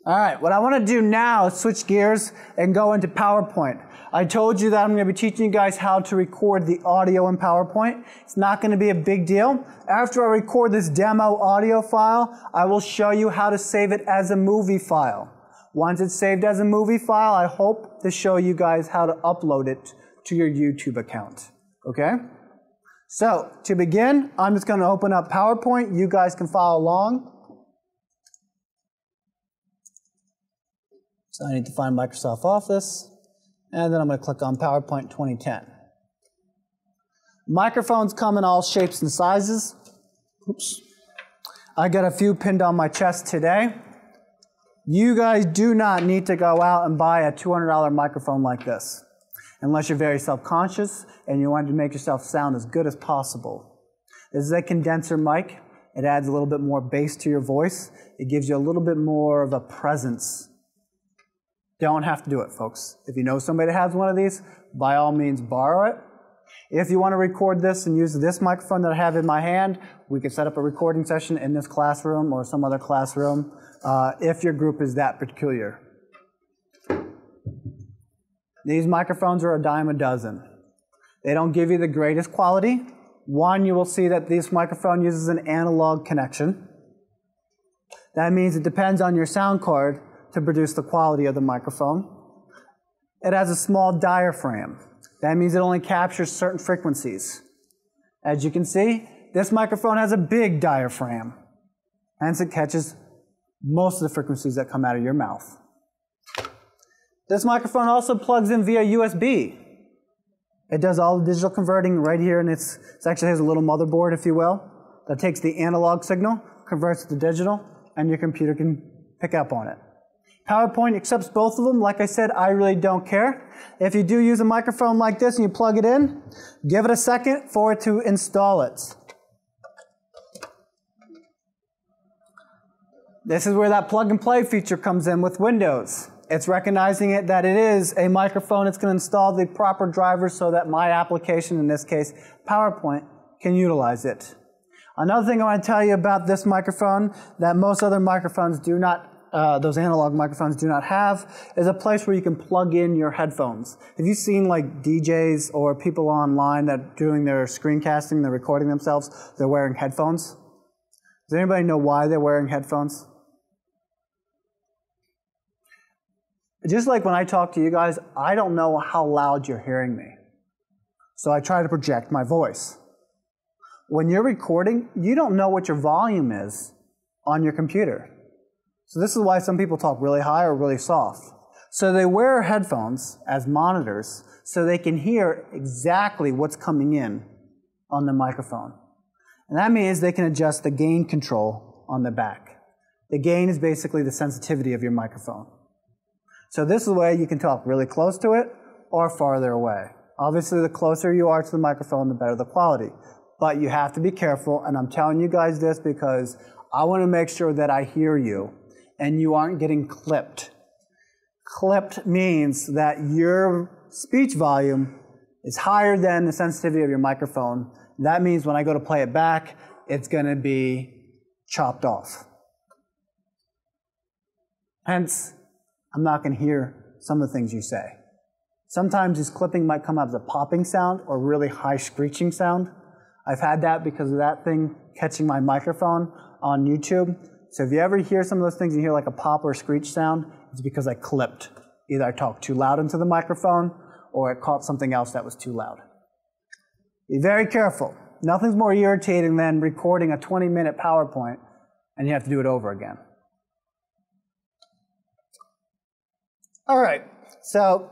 All right, what I want to do now is switch gears and go into PowerPoint. I told you that I'm going to be teaching you guys how to record the audio in PowerPoint. It's not going to be a big deal. After I record this demo audio file, I will show you how to save it as a movie file. Once it's saved as a movie file, I hope to show you guys how to upload it to your YouTube account. Okay? So, to begin, I'm just going to open up PowerPoint. You guys can follow along. So I need to find Microsoft Office, and then I'm going to click on PowerPoint 2010. Microphones come in all shapes and sizes. Oops. I got a few pinned on my chest today. You guys do not need to go out and buy a $200 microphone like this, unless you're very self-conscious and you want to make yourself sound as good as possible. This is a condenser mic. It adds a little bit more bass to your voice. It gives you a little bit more of a presence. Don't have to do it, folks. If you know somebody that has one of these, by all means borrow it. If you want to record this and use this microphone that I have in my hand, we can set up a recording session in this classroom or some other classroom if your group is that peculiar. These microphones are a dime a dozen. They don't give you the greatest quality. One, you will see that this microphone uses an analog connection. That means it depends on your sound card to produce the quality of the microphone. It has a small diaphragm. That means it only captures certain frequencies. As you can see, this microphone has a big diaphragm. Hence, it catches most of the frequencies that come out of your mouth. This microphone also plugs in via USB. It does all the digital converting right here, and it actually has a little motherboard, if you will, that takes the analog signal, converts it to digital, and your computer can pick up on it. PowerPoint accepts both of them. Like I said, I really don't care. If you do use a microphone like this and you plug it in, give it a second for it to install it. This is where that plug and play feature comes in with Windows. It's recognizing that it is a microphone. It's going to install the proper drivers so that my application, in this case PowerPoint, can utilize it. Another thing I want to tell you about this microphone that most other microphones do not those analog microphones do not have, is a place where you can plug in your headphones. Have you seen like DJs or people online that are doing their screencasting, they're recording themselves, they're wearing headphones? Does anybody know why they're wearing headphones? Just like when I talk to you guys, I don't know how loud you're hearing me. So I try to project my voice. When you're recording, you don't know what your volume is on your computer. So this is why some people talk really high or really soft. So they wear headphones as monitors so they can hear exactly what's coming in on the microphone. And that means they can adjust the gain control on the back. The gain is basically the sensitivity of your microphone. So this is a way you can talk really close to it or farther away. Obviously, the closer you are to the microphone, the better the quality. But you have to be careful, and I'm telling you guys this because I want to make sure that I hear you and you aren't getting clipped. Clipped means that your speech volume is higher than the sensitivity of your microphone. That means when I go to play it back, it's going to be chopped off. Hence, I'm not going to hear some of the things you say. Sometimes this clipping might come out as a popping sound or really high screeching sound. I've had that because of that thing catching my microphone on YouTube. So if you ever hear some of those things, you hear like a pop or a screech sound, it's because I clipped. Either I talked too loud into the microphone or it caught something else that was too loud. Be very careful. Nothing's more irritating than recording a 20-minute PowerPoint and you have to do it over again. All right, so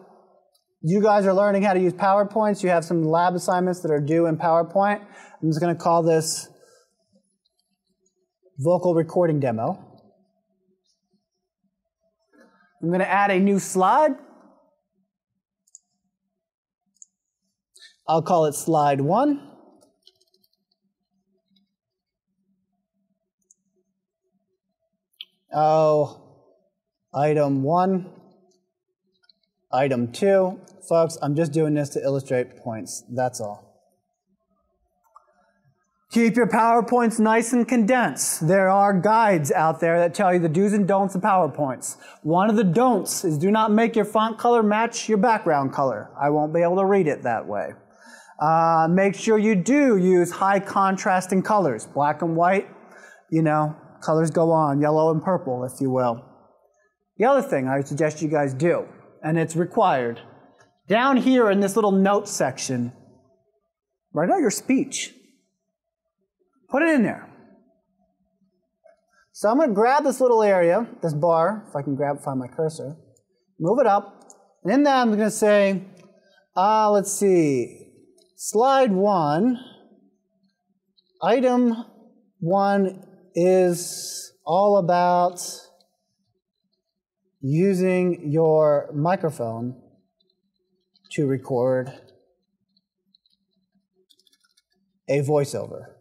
you guys are learning how to use PowerPoints. You have some lab assignments that are due in PowerPoint. I'm just going to call this vocal recording demo. I'm going to add a new slide. I'll call it slide 1. Item 1. Item 2. Folks, I'm just doing this to illustrate points. That's all. Keep your PowerPoints nice and condensed. There are guides out there that tell you the do's and don'ts of PowerPoints. One of the don'ts is do not make your font color match your background color. I won't be able to read it that way. Make sure you do use high contrasting colors. Black and white, you know, colors go on, yellow and purple, if you will. The other thing I would suggest you guys do, and it's required, down here in this little notes section, write out your speech. Put it in there. So I'm going to grab this little area, this bar, if I can find my cursor, move it up, and in that I'm going to say, let's see, slide 1, item 1 is all about using your microphone to record a voiceover.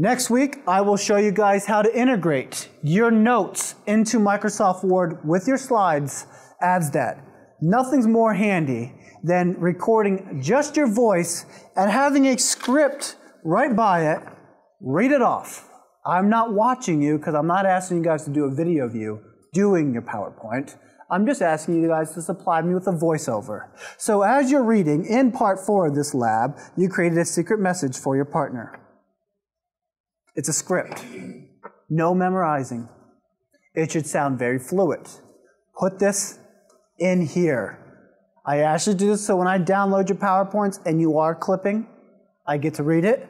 Next week, I will show you guys how to integrate your notes into Microsoft Word with your slides as that. Nothing's more handy than recording just your voice and having a script right by it, read it off. I'm not watching you because I'm not asking you guys to do a video of you doing your PowerPoint. I'm just asking you guys to supply me with a voiceover. So as you're reading in part 4 of this lab, you created a secret message for your partner. It's a script. No memorizing. It should sound very fluid. Put this in here. I asked you to do this so when I download your PowerPoints and you are clipping, I get to read it.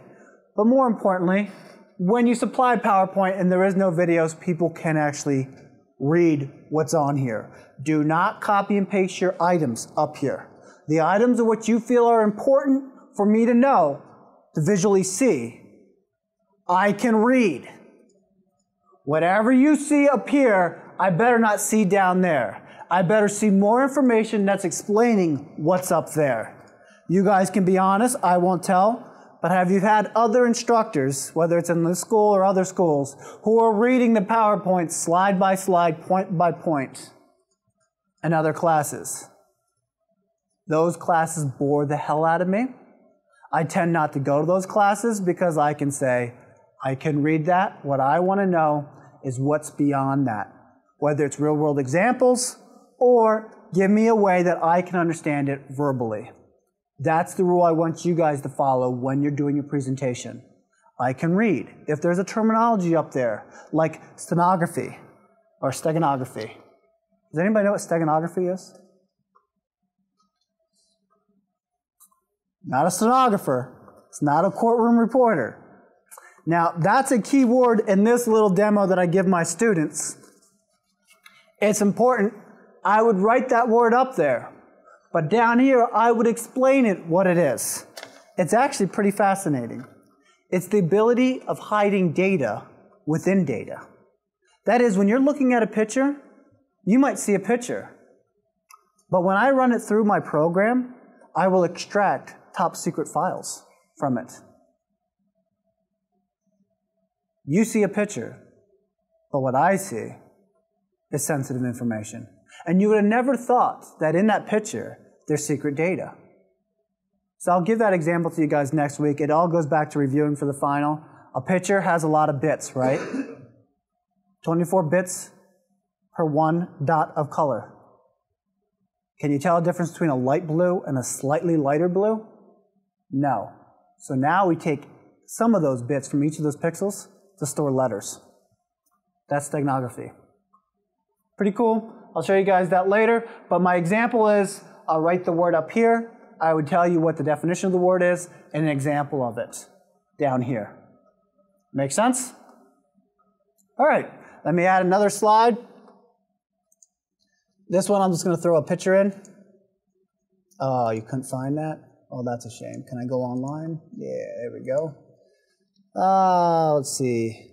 But more importantly, when you supply PowerPoint and there is no videos, people can actually read what's on here. Do not copy and paste your items up here. The items are what you feel are important for me to know, to visually see. I can read. Whatever you see up here, I better not see down there. I better see more information that's explaining what's up there. You guys can be honest, I won't tell, but have you had other instructors, whether it's in this school or other schools, who are reading the PowerPoint slide by slide, point by point, in other classes? Those classes bore the hell out of me. I tend not to go to those classes because I can say, I can read that. What I want to know is what's beyond that. Whether it's real-world examples or give me a way that I can understand it verbally. That's the rule I want you guys to follow when you're doing your presentation. I can read. If there's a terminology up there, like stenography or steganography. Does anybody know what steganography is? Not a stenographer. It's not a courtroom reporter. Now, that's a key word in this little demo that I give my students. It's important. I would write that word up there. But down here, I would explain it, what it is. It's actually pretty fascinating. It's the ability of hiding data within data. That is, when you're looking at a picture, you might see a picture. But when I run it through my program, I will extract top secret files from it. You see a picture, but what I see is sensitive information. And you would have never thought that in that picture, there's secret data. So I'll give that example to you guys next week. It all goes back to reviewing for the final. A picture has a lot of bits, right? 24 bits per one dot of color. Can you tell the difference between a light blue and a slightly lighter blue? No. So now we take some of those bits from each of those pixels to store letters. That's steganography. Pretty cool. I'll show you guys that later, but my example is I'll write the word up here. I would tell you what the definition of the word is and an example of it down here. Make sense? All right, let me add another slide. This one I'm just going to throw a picture in. Oh, you couldn't find that? Oh, that's a shame. Can I go online? Yeah, there we go. Let's see.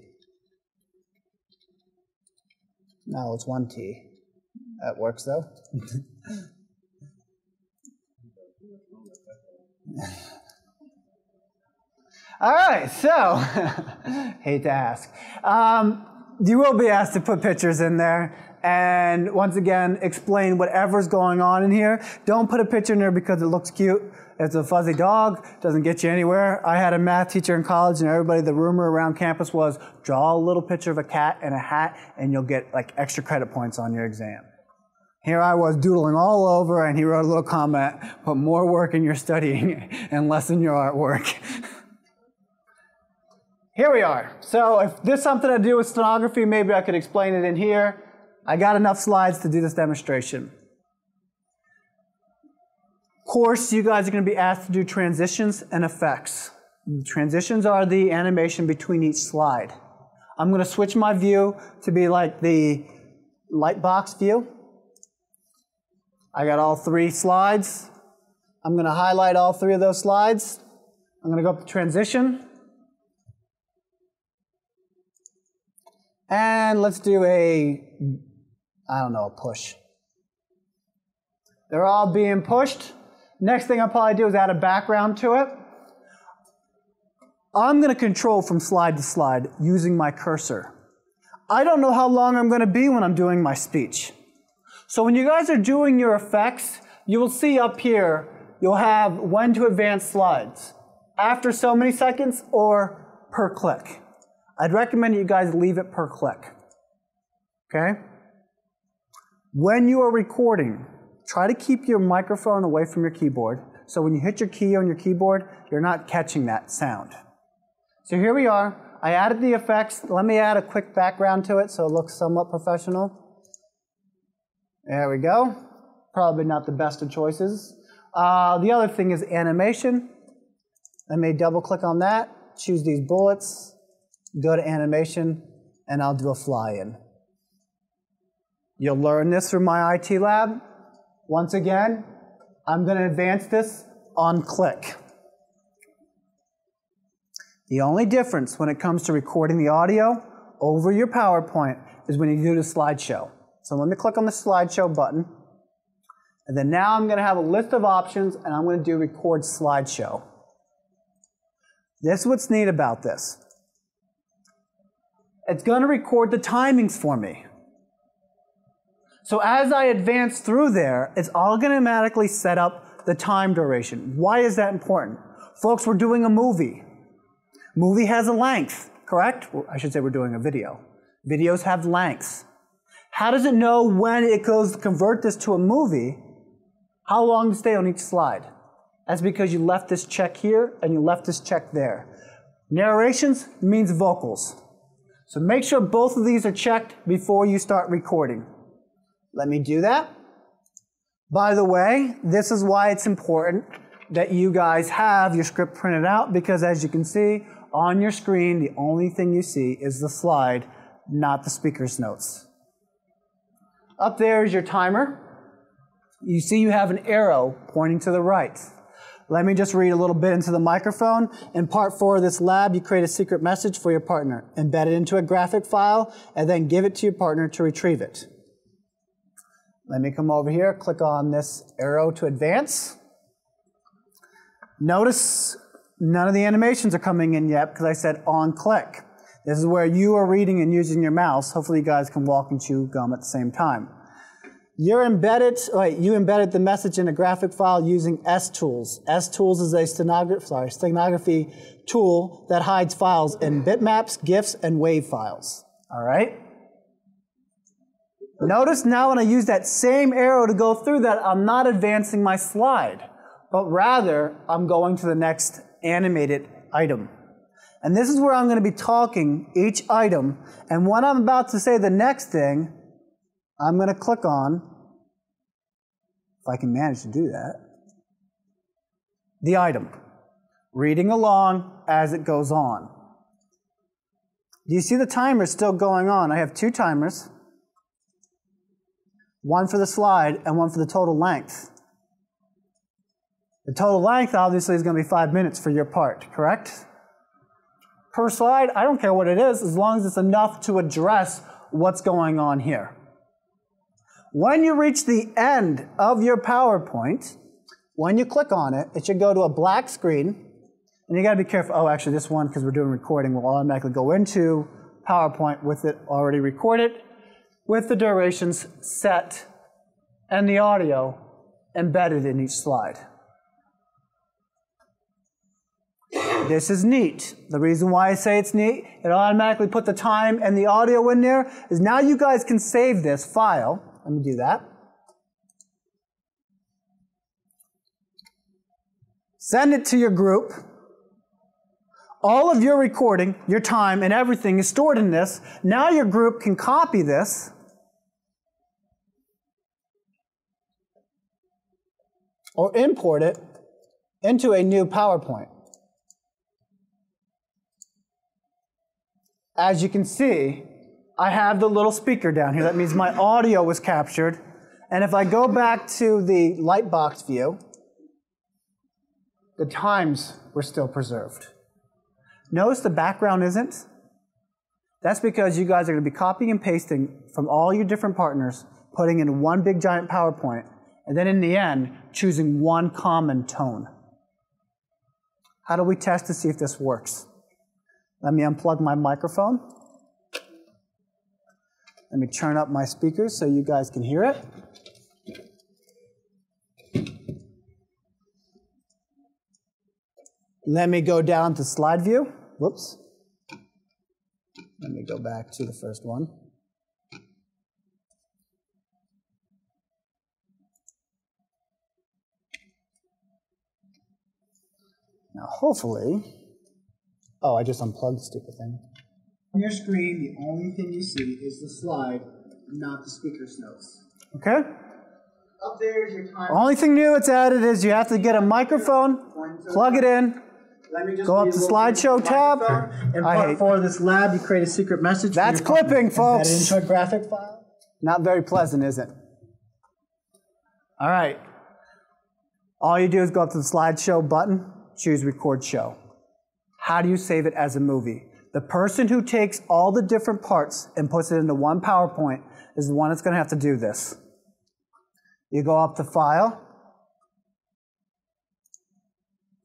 No, it's 1T. That works though. All right, so, hate to ask. You will be asked to put pictures in there, and once again, explain whatever's going on in here. Don't put a picture in there because it looks cute. It's a fuzzy dog, doesn't get you anywhere. I had a math teacher in college, and everybody, the rumor around campus was, draw a little picture of a cat in a hat, and you'll get like extra credit points on your exam. Here I was doodling all over, and he wrote a little comment, put more work in your studying and less in your artwork. Here we are. So if there's something to do with stenography, maybe I could explain it in here. I got enough slides to do this demonstration. Of course, you guys are going to be asked to do transitions and effects. Transitions are the animation between each slide. I'm going to switch my view to be like the light box view. I got all 3 slides. I'm going to highlight all 3 of those slides. I'm going to go up to transition. And let's do a push. They're all being pushed. Next thing I'll probably do is add a background to it. I'm going to control from slide to slide using my cursor. I don't know how long I'm going to be when I'm doing my speech. So when you guys are doing your effects, you will see up here, you'll have when to advance slides. After so many seconds or per click. I'd recommend you guys leave it per click. Okay? When you are recording, try to keep your microphone away from your keyboard, so when you hit your key on your keyboard, you're not catching that sound. So here we are. I added the effects. Let me add a quick background to it so it looks somewhat professional. There we go. Probably not the best of choices. The other thing is animation. Let me double click on that, choose these bullets, go to animation, and I'll do a fly-in. You'll learn this through my IT lab. Once again, I'm going to advance this on click. The only difference when it comes to recording the audio over your PowerPoint is when you do the slideshow. So let me click on the slideshow button. And then now I'm going to have a list of options, and I'm going to do record slideshow. This is what's neat about this. It's going to record the timings for me. So as I advance through there, it's all going to automatically set up the time duration. Why is that important? Folks, we're doing a movie. Movie has a length, correct? Well, I should say we're doing a video. Videos have lengths. How does it know when it goes to convert this to a movie, how long to stay on each slide? That's because you left this check here and you left this check there. Narrations means vocals. So make sure both of these are checked before you start recording. Let me do that. By the way, this is why it's important that you guys have your script printed out, because as you can see on your screen, the only thing you see is the slide, not the speaker's notes. Up there is your timer. You see you have an arrow pointing to the right. Let me just read a little bit into the microphone. In part 4 of this lab, you create a secret message for your partner, embed it into a graphic file, and then give it to your partner to retrieve it. Let me come over here, click on this arrow to advance. Notice none of the animations are coming in yet because I said on click. This is where you are reading and using your mouse. Hopefully you guys can walk and chew gum at the same time. You embedded the message in a graphic file using S-Tools. S-Tools is a stenography tool that hides files in bitmaps, GIFs, and WAV files. All right? Notice now when I use that same arrow to go through that, I'm not advancing my slide, but rather I'm going to the next animated item. And this is where I'm going to be talking each item, and when I'm about to say the next thing, I'm going to click on, if I can manage to do that, the item, reading along as it goes on. Do you see the timer still going on? I have 2 timers, one for the slide and one for the total length. The total length obviously is going to be 5 minutes for your part, correct? Per slide, I don't care what it is, as long as it's enough to address what's going on here. When you reach the end of your PowerPoint, when you click on it, it should go to a black screen. And you got to be careful. Oh, actually, this one, because we're doing recording, will automatically go into PowerPoint with it already recorded. with the durations set and the audio embedded in each slide. This is neat. The reason why I say it's neat, it automatically put the time and the audio in there, is now you guys can save this file. Let me do that. Send it to your group. All of your recording, your time, and everything is stored in this. Now your group can copy this or import it into a new PowerPoint. As you can see, I have the little speaker down here. That means my audio was captured. And if I go back to the Lightbox view, the times were still preserved. Notice the background isn't. That's because you guys are going to be copying and pasting from all your different partners, putting in one big giant PowerPoint, and then in the end, choosing one common tone. How do we test to see if this works? Let me unplug my microphone. Let me turn up my speakers so you guys can hear it. Let me go down to slide view. Whoops. Let me go back to the first one. Now hopefully, oh, I just unplugged the stupid thing. On your screen, the only thing you see is the slide, not the speaker's notes. Okay? Up there is your time. Only thing new it's added is you have to get a microphone, plug it in, go up to Slideshow tab. And part 4 of this lab, you create a secret message. That's clipping, folks. Add it into a graphic file. Not very pleasant, is it? All right. All you do is go up to the Slideshow button, choose Record Show. How do you save it as a movie? The person who takes all the different parts and puts it into one PowerPoint is the one that's going to have to do this. You go up to File.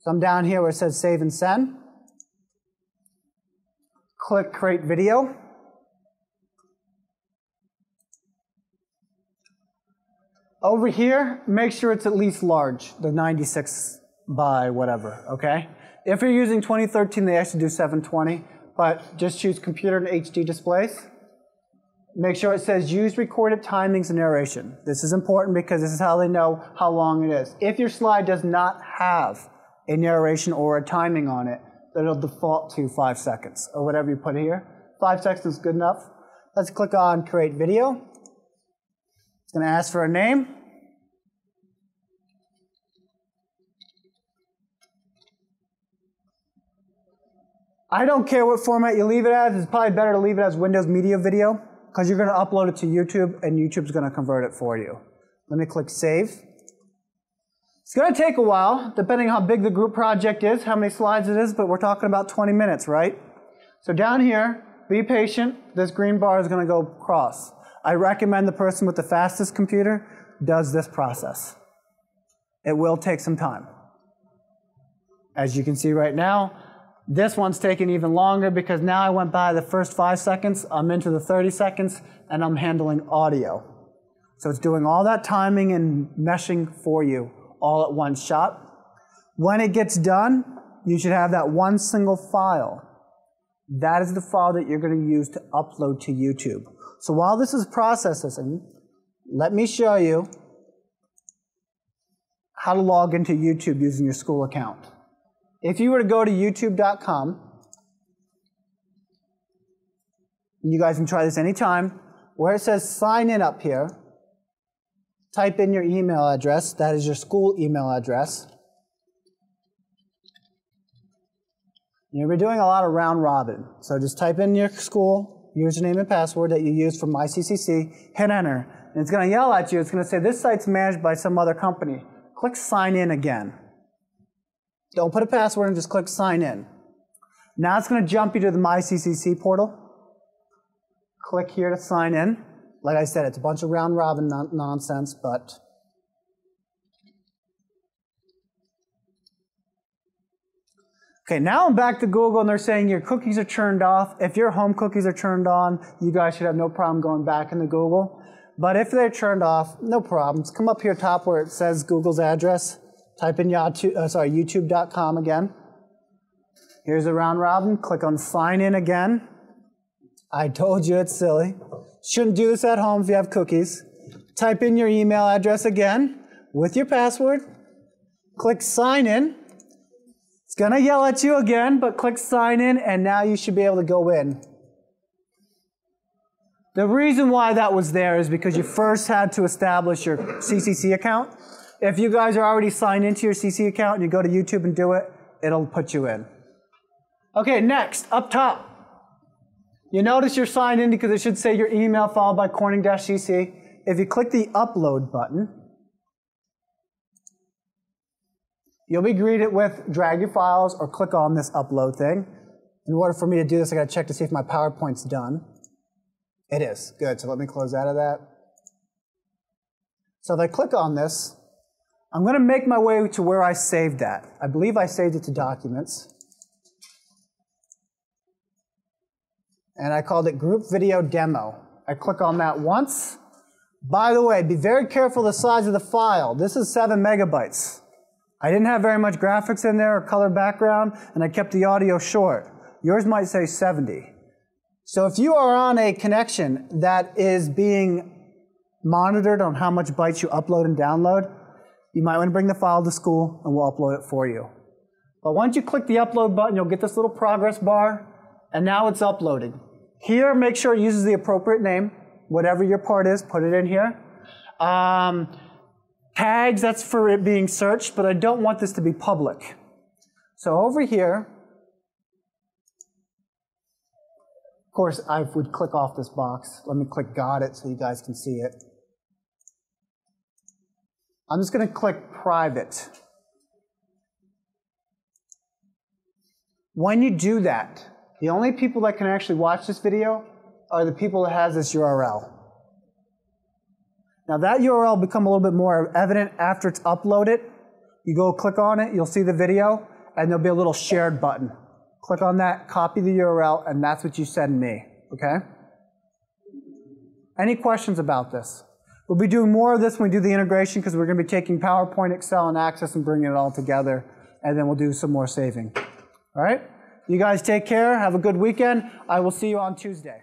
Come down here where it says Save and Send. Click Create Video. Over here, make sure it's at least large, the 96 by whatever, okay? If you're using 2013, they actually do 720, but just choose Computer and HD displays. Make sure it says Use Recorded Timings and Narration. This is important because this is how they know how long it is. If your slide does not have a narration or a timing on it, then it'll default to 5 seconds, or whatever you put here. 5 seconds is good enough. Let's click on Create Video. It's going to ask for a name. I don't care what format you leave it as. It's probably better to leave it as Windows Media Video because you're going to upload it to YouTube and YouTube's going to convert it for you. Let me click Save. It's going to take a while, depending on how big the group project is, how many slides it is, but we're talking about 20 minutes, right? So down here, be patient. This green bar is going to go across. I recommend the person with the fastest computer does this process. It will take some time. As you can see right now, this one's taking even longer because now I went by the first 5 seconds, I'm into the 30 seconds, and I'm handling audio. So it's doing all that timing and meshing for you all at one shot. When it gets done, you should have that one single file. That is the file that you're going to use to upload to YouTube. So while this is processing, let me show you how to log into YouTube using your school account. If you were to go to youtube.com, and you guys can try this anytime, where it says sign in up here, type in your email address. That is your school email address. You'll be doing a lot of round robin. So just type in your school username and password that you use for MyCCC, hit enter, and it's going to yell at you. It's going to say this site's managed by some other company. Click sign in again. Don't put a password and just click sign in. Now it's going to jump you to the MyCCC portal. Click here to sign in. Like I said, it's a bunch of round robin nonsense, but Okay, now I'm back to Google and they're saying your cookies are turned off. If your home cookies are turned on, you guys should have no problem going back into Google. But if they're turned off, no problems. Come up here top where it says Google's address. Type in youtube.com again. Here's a round robin. Click on sign in again. I told you it's silly. Shouldn't do this at home if you have cookies. Type in your email address again with your password. Click sign in. It's going to yell at you again, but click sign in, and now you should be able to go in. The reason why that was there is because you first had to establish your CCC account. If you guys are already signed into your CC account and you go to YouTube and do it, it'll put you in. Okay, next, up top. You notice you're signed in because it should say your email followed by Corning-CC. If you click the upload button, you'll be greeted with drag your files or click on this upload thing. In order for me to do this, I got to check to see if my PowerPoint's done. It is. Good. So let me close out of that. So if I click on this, I'm going to make my way to where I saved that. I believe I saved it to Documents. And I called it Group Video Demo. I click on that once. By the way, be very careful the size of the file. This is 7 megabytes. I didn't have very much graphics in there or color background, and I kept the audio short. Yours might say 70. So if you are on a connection that is being monitored on how much bytes you upload and download, you might want to bring the file to school and we'll upload it for you. But once you click the upload button, you'll get this little progress bar, and now it's uploading. Here, make sure it uses the appropriate name. Whatever your part is, put it in here. Tags, that's for it being searched, but I don't want this to be public. So over here, of course, I would click off this box. Let me click got it so you guys can see it. I'm just going to click private. When you do that, the only people that can actually watch this video are the people that has this URL. Now that URL will become a little bit more evident after it's uploaded. You go click on it, you'll see the video, and there'll be a little shared button. Click on that, copy the URL, and that's what you send me, okay? Any questions about this? We'll be doing more of this when we do the integration because we're going to be taking PowerPoint, Excel, and Access and bringing it all together, and then we'll do some more saving. All right? You guys take care. Have a good weekend. I will see you on Tuesday.